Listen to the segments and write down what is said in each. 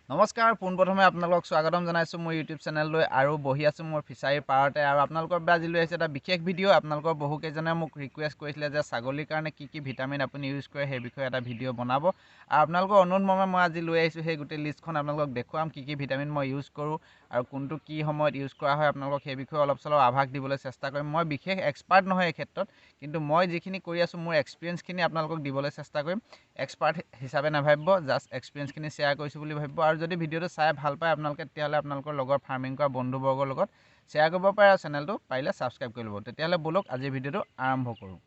নমস্কাৰ পোনপ্ৰথমে আপোনালোকক স্বাগতম জনাইছোঁ মোৰ ইউটিউব চেনেললৈ আৰু বহি আছোঁ মোৰ ফিচাৰীৰ পাৰতে আৰু আপোনালোকৰ বাবে আজি লৈ আহিছে এটা বিশেষ ভিডিঅ' আপোনালোকৰ বহুকেইজনে মোক ৰিকুৱেষ্ট কৰিছিলে যে ছাগলীৰ কাৰণে কি ভিটামিন আপুনি ইউজ কৰে সেই বিষয়ে এটা ভিডিঅ' বনাব আৰু আপোনালোকৰ অনুৰোধ মৰ্মে মই আজি লৈ আহিছোঁ সেই গোটেই লিষ্টখন আপোনালোকক দেখুৱাম কি ভিটামিন মই ইউজ কৰোঁ আৰু কোনটো কি সময়ত ইউজ কৰা হয় আপোনালোকক সেই বিষয়ে অলপ চলপ আভাস দিবলৈ চেষ্টা কৰিম মই বিশেষ এক্সপাৰ্ট নহয় এই ক্ষেত্ৰত কিন্তু মই যিখিনি কৰি আছোঁ মোৰ এক্সপিৰিয়েঞ্চখিনি আপোনালোকক দিবলৈ চেষ্টা কৰিম এক্সপাৰ্ট হিচাপে নাভাবিব জাষ্ট এক্সপিৰিয়েঞ্চখিনি শ্বেয়াৰ কৰিছোঁ বুলি ভাবিব আৰু যদি ভিডিঅ'টো চাই ভাল পায় আপোনালোকে তেতিয়াহ'লে আপোনালোকৰ লগৰ ফাৰ্মিং কৰা বন্ধুবৰ্গৰ লগত শ্বেয়াৰ কৰিব পাৰে আৰু চেনেলটো পাৰিলে ছাবস্ক্ৰাইব কৰি ল'ব তেতিয়াহ'লে বলক আজিৰ ভিডিঅ'টো আৰম্ভ কৰোঁ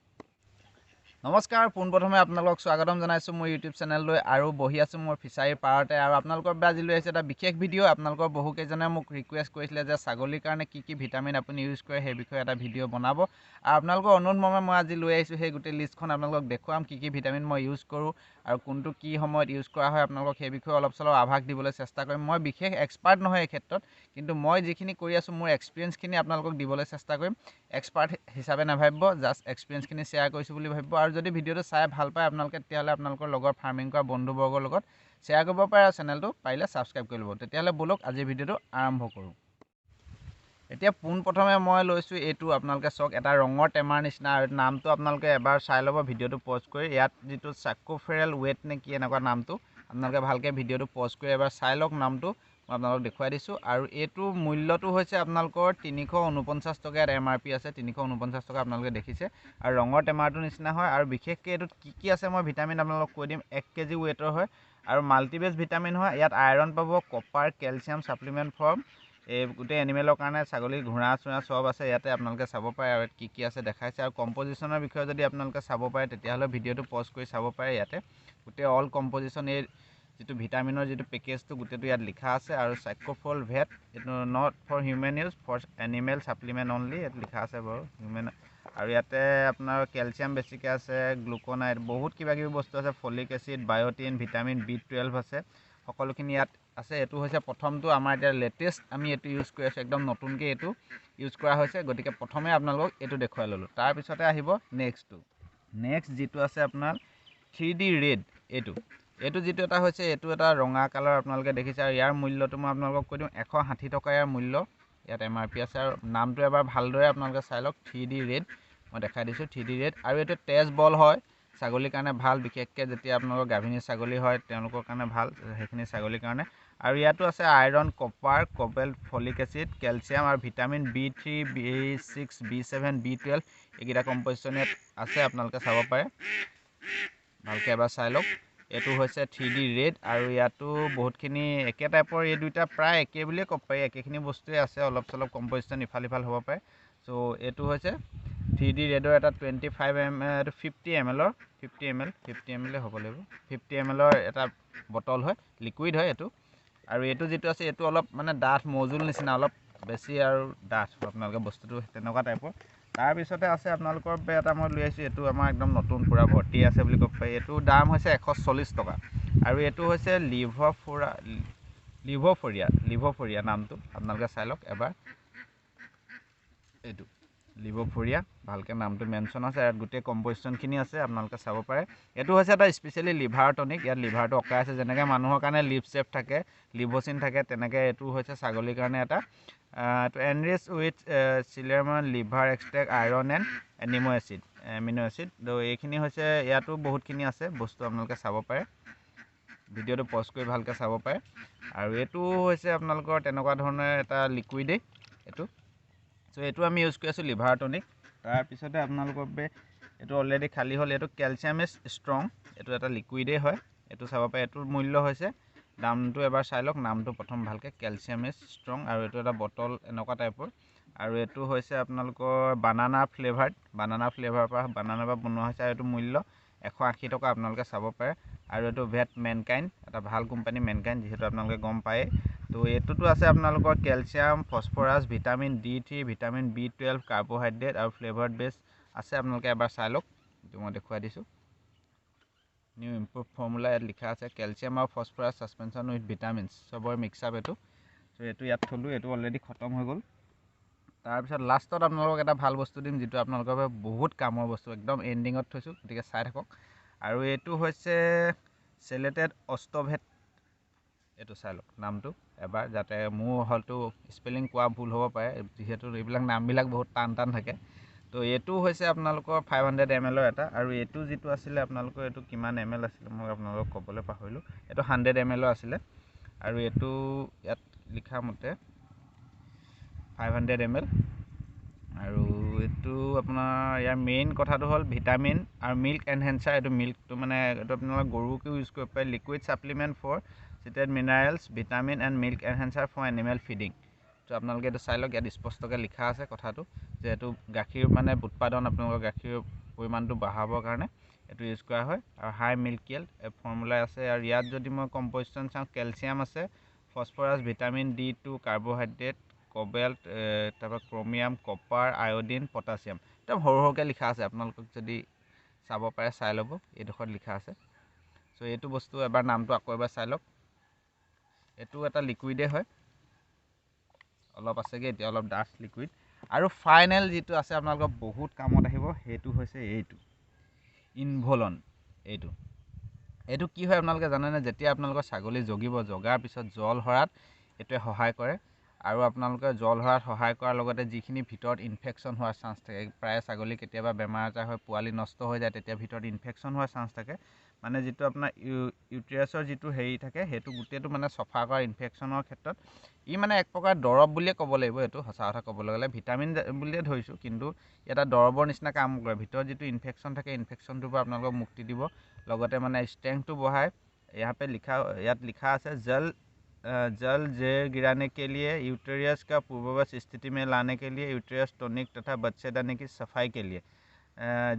নমস্কাৰ পোনপ্ৰথমে আপোনালোকক স্বাগতম জনাইছোঁ মোৰ ইউটিউব চেনেললৈ আৰু বহি আছোঁ মোৰ ফিচাৰীৰ পাৰতে আৰু আপোনালোকৰ বাবে আজি লৈ আহিছে এটা বিশেষ ভিডিঅ' আপোনালোকৰ বহুকেইজনে মোক ৰিকুৱেষ্ট কৰিছিলে যে ছাগলীৰ কাৰণে কি ভিটামিন আপুনি ইউজ কৰে সেই বিষয়ে এটা ভিডিঅ' বনাব আৰু আপোনালোকৰ অনুৰোধ মৰ্মে মই আজি লৈ আহিছোঁ সেই গোটেই লিষ্টখন আপোনালোকক দেখুৱাম কি ভিটামিন মই ইউজ কৰোঁ আৰু কোনটো কি সময়ত ইউজ কৰা হয় আপোনালোকক সেই বিষয়ে অলপ চলপ আভাস দিবলৈ চেষ্টা কৰিম মই বিশেষ এক্সপাৰ্ট নহয় এই ক্ষেত্ৰত কিন্তু মই যিখিনি কৰি আছোঁ মোৰ এক্সপিৰিয়েঞ্চখিনি আপোনালোকক দিবলৈ চেষ্টা কৰিম এক্সপাৰ্ট হিচাপে নাভাবিব জাষ্ট এক্সপিৰিয়েঞ্চখিনি শ্বেয়াৰ কৰিছোঁ বুলি ভাবিব আৰু যদি ভিডিঅ'টো চাই ভাল পায় আপোনালোকে তেতিয়াহ'লে আপোনালোকৰ লগৰ ফাৰ্মিং কৰা বন্ধুবৰ্গৰ লগত শ্বেয়াৰ কৰিব পাৰে আৰু চেনেলটো পাৰিলে ছাবস্ক্ৰাইব কৰি ল'ব তেতিয়াহ'লে বলক আজিৰ ভিডিঅ'টো আৰম্ভ কৰোঁ এতিয়া পোনপ্ৰথমে মই লৈছোঁ এইটো আপোনালোকে চাওক এটা ৰঙৰ টেমাৰ নিচিনা আৰু নামটো আপোনালোকে এবাৰ চাই ল'ব ভিডিঅ'টো পজ কৰি ইয়াত যিটো চাকোফেৰেল ৱেট নে কি এনেকুৱা নামটো আপোনালোকে ভালকৈ ভিডিঅ'টো পজ কৰি এবাৰ চাই লওক নামটো মই আপোনালোকক দেখুৱাই দিছোঁ আৰু এইটো মূল্যটো হৈছে আপোনালোকৰ 349 টকা ইয়াত MRP আছে 349 টকা আপোনালোকে দেখিছে আৰু ৰঙৰ টেমাৰটোৰ নিচিনা হয় আৰু বিশেষকৈ এইটোত কি আছে মই ভিটামিন আপোনালোকক কৈ দিম 1 কেজি ৱেটৰ হয় আৰু মাল্টিবেজ ভিটামিন হয় ইয়াত আইৰণ পাব কপাৰ কেলছিয়াম ছাপ্লিমেণ্ট ফৰ্ম এই গোটেই এনিমেলৰ কাৰণে ছাগলী ঘোঁৰা চোঁৰা চব আছে ইয়াতে আপোনালোকে চাব পাৰে আৰু কি আছে দেখাইছে আৰু কম্পজিশ্যনৰ বিষয়ে যদি আপোনালোকে চাব পাৰে তেতিয়াহ'লে ভিডিঅ'টো পজ কৰি চাব পাৰে ইয়াতে গোটেই অল কম্পজিশ্যন এই যিটো ভিটামিনৰ যিটো পেকেজটো গোটেইটো ইয়াত লিখা আছে আৰু চাইক্লোফল ভেট এইটো not for human use for animal supplement only ইয়াত লিখা আছে বাৰু হিউমেন আৰু ইয়াতে আপোনাৰ কেলছিয়াম বেছিকৈ আছে গ্লুক'নাইট বহুত কিবাকিবি বস্তু আছে folic acid biotin vitamin B12 আছে সকলোখিনি ইয়াত আছে এইটো হৈছে প্ৰথমটো আমাৰ এতিয়া লেটেষ্ট আমি এইটো ইউজ কৰি আছোঁ একদম নতুনকৈ এইটো ইউজ কৰা হৈছে গতিকে প্ৰথমে আপোনালোকক এইটো দেখুৱাই ল'লোঁ তাৰপিছতে আহিব নেক্সটটো নেক্সট যিটো আছে আপোনাৰ 3D ৰেড এইটো যিটো এটা হৈছে এইটো এটা ৰঙা কালাৰ আপোনালোকে দেখিছে আৰু ইয়াৰ মূল্যটো মই আপোনালোকক কৈ দিওঁ 160 টকা ইয়াৰ মূল্য ইয়াত MRP আছে আৰু নামটো এবাৰ ভালদৰে আপোনালোকে চাই লওক 3D ৰেড মই দেখাই দিছোঁ 3D ৰেড আৰু এইটো তেজ বল হয় ছাগলীৰ কাৰণে ভাল বিশেষকৈ যেতিয়া আপোনালোকৰ গাভিনী ছাগলী হয় তেওঁলোকৰ কাৰণে ভাল সেইখিনি ছাগলীৰ কাৰণে আৰু ইয়াতো আছে iron copper cobalt folic acid calcium আৰু vitamin B3 B6 B7 B12 এইকেইটা কম্পজিশ্যন ইয়াত আছে আপোনালোকে চাব পাৰে ভালকৈ এবাৰ চাই লওক এইটো হৈছে 3D ৰেড আৰু ইয়াতো বহুতখিনি একে টাইপৰ এই দুইটা প্ৰায় একে বুলিয়ে ক'ব পাৰি একেখিনি বস্তুৱে আছে অলপ চলপ কম্পজিশ্যন ইফাল সিফাল হ'ব পাৰে চ' এইটো হৈছে 3D ৰেডৰ এটা 25 ml এইটো 50 ml 50 ml হ'ব লাগিব 50 ml এটা বটল হয় লিকুইড হয় এইটো আৰু এইটো যিটো আছে এইটো অলপ মানে ডাঠ মজুল নিচিনা অলপ বেছি আৰু ডাঠ আপোনালোকে বস্তুটো তেনেকুৱা টাইপৰ তাৰপিছতে আছে আপোনালোকৰ বাবে এটা মই লৈ আহিছোঁ এইটো আমাৰ একদম নতুন পূৰা ভৰ্তি আছে বুলি ক'ব পাৰি এইটো দাম হৈছে 140 টকা আৰু এইটো হৈছে লিভোফোৰিয়া নামটো আপোনালোকে চাই লওক এবাৰ এইটো লিভোফোৰিয়া ভালকৈ নামটো মেনশ্যন আছে ইয়াত গোটেই কম্পজিশ্যনখিনি আছে আপোনালোকে চাব পাৰে এইটো হৈছে এটা স্পেচিয়েলি লিভাৰ টনিক ইয়াত লিভাৰটো অঁকাই আছে যেনেকৈ মানুহৰ কাৰণে লিভ চেপ থাকে লিভোচিন থাকে তেনেকৈ এইটো হৈছে ছাগলীৰ কাৰণে এটা এইটো এনৰিচ উইথ চিলেমন liver extract iron and amino acid তো এইখিনি হৈছে ইয়াতো বহুতখিনি আছে বস্তু আপোনালোকে চাব পাৰে ভিডিঅ'টো পজ কৰি ভালকৈ চাব পাৰে আৰু এইটো হৈছে আপোনালোকৰ তেনেকুৱা ধৰণৰ এটা লিকুইডেই এইটো চ' এইটো আমি ইউজ কৰি আছোঁ লিভাৰ টনিক তাৰপিছতে আপোনালোকৰ বাবে এইটো অলৰেডি খালী হ'ল এইটো কেলছিয়াম ইজ ষ্ট্ৰং এইটো এটা লিকুইডেই হয় এইটো চাব পাৰে এইটোৰ মূল্য হৈছে দামটো এবাৰ চাই লওক নামটো প্ৰথম ভালকৈ কেলছিয়াম ইজ ষ্ট্ৰং আৰু এইটো এটা বটল এনেকুৱা টাইপৰ আৰু এইটো হৈছে আপোনালোকৰ বানানা ফ্লেভাৰৰ পৰা বনোৱা হৈছে আৰু এইটো মূল্য 180 টকা আপোনালোকে চাব পাৰে আৰু এইটো ভেট মেনকাইণ্ড এটা ভাল কোম্পানী মেনকাইণ্ড যিহেতু আপোনালোকে গম পায়েই তো এইটোতো আছে আপোনালোকৰ calcium phosphorus vitamin D3 vitamin B12 carbohydrate আৰু ফ্লেভাৰ্ড বেছ আছে আপোনালোকে এবাৰ চাই লওক এইটো মই দেখুৱাই দিছোঁ নিউ ইম্প্ৰুভ ফৰ্মুলা ইয়াত লিখা আছে কেলছিয়াম আৰু ফছফৰাছ ছাছপেনশ্যন উইথ ভিটামিনছ চবৰ মিক্স আপ এইটো চ' এইটো ইয়াত থ'লোঁ এইটো অলৰেডি খতম হৈ গ'ল তাৰপিছত লাষ্টত আপোনালোকক এটা ভাল বস্তু দিম যিটো আপোনালোকৰ বাবে বহুত কামৰ বস্তু একদম এণ্ডিঙত থৈছোঁ গতিকে চাই থাকক আৰু এইটো হৈছে চেলেটেড অষ্টভেট এইটো চাই লওক নামটো এবাৰ, যাতে মোৰ হয়তো স্পেলিং কোৱা ভুল হ'ব পাৰে, যিহেতু এইবিলাক নামবিলাক বহুত টান থাকে। তো এইটো হৈছে আপোনালোকৰ 500 ml এটা, আৰু এইটো যিটো আছিলে আপোনালোকৰ এইটো কিমান ml আছিলে মই আপোনালোকক ক'বলৈ পাহৰিলোঁ। এইটো 100 ml আছিলে, আৰু এইটো ইয়াত লিখা মতে 500 ml। আৰু এইটো আপোনাৰ ইয়াৰ মেইন কথাটো হ'ল ভিটামিন আৰু মিল্ক এনহেঞ্চাৰ। এইটো মিল্কটো মানে এইটো আপোনালোকে গৰুকেও ইউজ কৰিব পাৰে। Liquid supplement for chelated minerals vitamin and milk enhancer for animal feeding. তো আপোনালোকে এইটো চাই লওক, ইয়াত স্পষ্টকৈ লিখা আছে কথাটো যে এইটো গাখীৰ মানে উৎপাদন, আপোনালোকৰ গাখীৰৰ পৰিমাণটো বঢ়াবৰ কাৰণে এইটো ইউজ কৰা হয়। আৰু হাই মিল্ক ইয়েল্ড ফৰ্মুলা আছে। আৰু ইয়াত যদি মই কম্পজিশ্যন চাওঁ, কেলছিয়াম আছে, ফছফৰাছ, ভিটামিন D2, কাৰ্বহাইড্ৰেট, কবেল্ট, তাৰপৰা ক্ৰমিয়াম, কপাৰ, আয়ডিন, পটাছিয়াম। একদম সৰুকৈ লিখা আছে, আপোনালোকক যদি চাব পাৰে চাই ল'ব, এইডোখৰত লিখা আছে। চ' এইটো বস্তু এবাৰ নামটো আকৌ এবাৰ চাই লওক। এইটো এটা লিকুইডে হয়, অলপ আছেগৈ এতিয়া, অলপ ডাৰ্ক লিকুইড। আৰু ফাইনেল যিটো আছে আপোনালোকৰ বহুত কামত আহিব, সেইটো হৈছে এইটো ইনভলন। এইটো কি হয় আপোনালোকে জানেনে? যেতিয়া আপোনালোকৰ ছাগলী জগিব, জগাৰ পিছত জল সৰাত এইটোৱে সহায় কৰে। আৰু আপোনালোকে জল সৰাত সহায় কৰাৰ লগতে যিখিনি ভিতৰত ইনফেকশ্যন হোৱাৰ চান্স থাকে, প্ৰায় ছাগলী কেতিয়াবা বেমাৰ আজাৰ হয়, পোৱালি নষ্ট হৈ যায়, তেতিয়া ভিতৰত ইনফেকশ্যন হোৱাৰ চান্স থাকে। মানে যিটো আপোনাৰ ইউটেৰাছৰ যিটো হেৰি থাকে, সেইটো গোটেইটো মানে চফা কৰা ইনফেকশ্যনৰ ক্ষেত্ৰত ই মানে এক প্ৰকাৰ দৰৱ বুলিয়ে ক'ব লাগিব। এইটো সঁচা কথা ক'বলৈ গ'লে ভিটামিন বুলিয়ে ধৰিছোঁ, কিন্তু এটা দৰৱৰ নিচিনা কাম কৰে। ভিতৰত যিটো ইনফেকশ্যন থাকে, ইনফেকশ্যনটোৰ পৰা আপোনালোকক মুক্তি দিব, লগতে মানে ষ্ট্ৰেংথটো বঢ়ায়। ইয়াত লিখা আছে जल जेर गिराने के लिए, यूटेरियस का पूर्ववत स्थिति में लाने के लिए, यूटेरियस टॉनिक तथा बच्चेदानी की सफाई के लिए,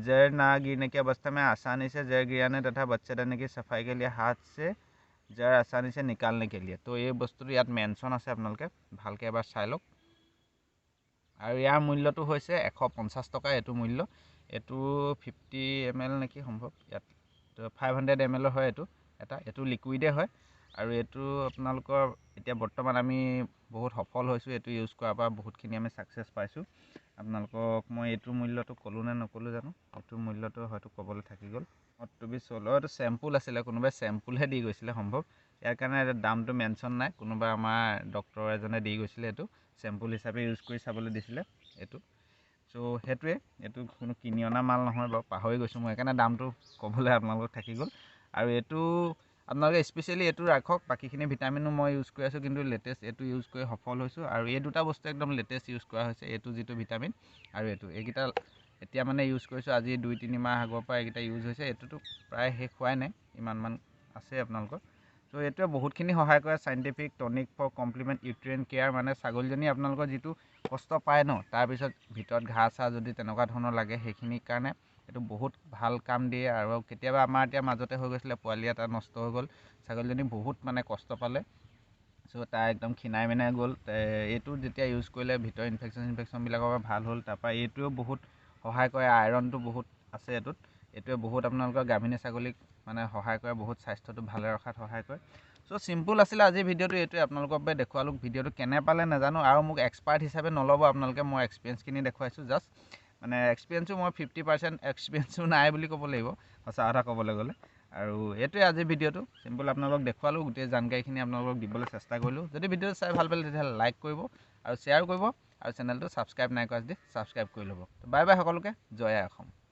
जड़ ना गिरने की अवस्था में आसानी से जड़ गिराने तथा बच्चेदानी की सफाई के लिए, हाथ से जड़ आसानी से निकालने के लिए। तो ये बस्तुটো ইয়াত মেনশ্যন আছে, আপোনালোকে ভালকৈ এবাৰ চাই লওক। আৰু ইয়াৰ মূল্যটো হৈছে 150 টকা এইটো মূল্য। এইটো 50 ml নেকি সম্ভৱ, ইয়াত 500 ml হয় এইটো লিকুইডে হয়। আৰু এইটো আপোনালোকৰ এতিয়া বৰ্তমান আমি বহুত সফল হৈছোঁ, এইটো ইউজ কৰাৰ পৰা বহুতখিনি আমি ছাকচেছ পাইছোঁ। আপোনালোকক মই এইটোৰ মূল্যটো ক'লোঁ নে নক'লোঁ জানো, এইটোৰ মূল্যটো হয়তো ক'বলৈ থাকি গ'ল। এইটো চেম্পুল আছিলে, কোনোবাই চেম্পুলহে দি গৈছিলে সম্ভৱ, ইয়াৰ কাৰণে দামটো মেনশ্যন নাই। কোনোবা আমাৰ ডক্তৰ এজনে দি গৈছিলে, এইটো চেম্পুল হিচাপে ইউজ কৰি চাবলৈ দিছিলে এইটো। চ' সেইটোৱে, এইটো কোনো কিনি অনা মাল নহয় বাৰু, পাহৰি গৈছোঁ মই, সেইকাৰণে দামটো ক'বলৈ আপোনালোকক থাকি গ'ল। আৰু এইটো আপোনালোকে স্পেচিয়েলি এইটো ৰাখক, বাকীখিনি ভিটামিনো মই ইউজ কৰি আছোঁ, কিন্তু লেটেষ্ট এইটো ইউজ কৰি সফল হৈছোঁ। আৰু এই দুটা বস্তু একদম লেটেষ্ট ইউজ কৰা হৈছে, এইটো যিটো ভিটামিন আৰু এইকেইটা এতিয়া মানে ইউজ কৰিছোঁ, আজি 2-3 মাহ আগৰ পৰা এইকেইটা ইউজ হৈছে। এইটোতো প্ৰায় শেষ হোৱাই নাই, ইমানমান আছে আপোনালোকৰ। চ' এইটোৱে বহুতখিনি সহায় কৰে। Scientific tonic for complement uterine care, মানে ছাগলীজনী আপোনালোকৰ যিটো কষ্ট পায় ন, তাৰপিছত ভিতৰত ঘাঁহ চাহ যদি তেনেকুৱা ধৰণৰ লাগে, সেইখিনিৰ কাৰণে এইটো বহুত ভাল কাম দিয়ে। আৰু কেতিয়াবা আমাৰ এতিয়া মাজতে হৈ গৈছিলে, পোৱালি এটা নষ্ট হৈ গ'ল, ছাগলীজনী বহুত মানে কষ্ট পালে। চ' তাই একদম খিনাই মিনাই গ'ল। এইটো যেতিয়া ইউজ কৰিলে ভিতৰৰ ইনফেকশ্যনবিলাকৰ পৰা ভাল হ'ল। তাৰপৰা এইটোৱেও বহুত সহায় কৰে, আইৰণটো বহুত আছে এইটোৱে বহুত আপোনালোকৰ গাভিনী ছাগলীক মানে সহায় কৰে, বহুত স্বাস্থ্যটো ভালে ৰখাত সহায় কৰে। চ' চিম্পুল আছিলে আজিৰ ভিডিঅ'টো, এইটোৱে আপোনালোকৰ বাবে দেখুৱালোঁ। ভিডিঅ'টো কেনে পালে নাজানো, আৰু মোক এক্সপাৰ্ট হিচাপে নল'ব আপোনালোকে, মই এক্সপিৰিয়েঞ্চখিনি দেখুৱাইছোঁ জাষ্ট। মানে এক্সপিৰিয়েঞ্চো মই 50% এক্সপিৰিয়েঞ্চো নাই বুলি ক'ব লাগিব, সঁচা কথা ক'বলৈ গ'লে। আৰু এইটোৱে আজিৰ ভিডিঅ'টো, চিম্পুল আপোনালোকক দেখুৱালোঁ, গোটেই জানকাৰীখিনি আপোনালোকক দিবলৈ চেষ্টা কৰিলোঁ। যদি ভিডিঅ'টো চাই ভাল পালে তেতিয়াহ'লে লাইক কৰিব আৰু শ্বেয়াৰ কৰিব, আৰু চেনেলটো ছাবস্ক্ৰাইব নাই কৰা যদি ছাবস্ক্ৰাইব কৰি ল'ব। বাই বাই সকলোকে, জয় আই অসম।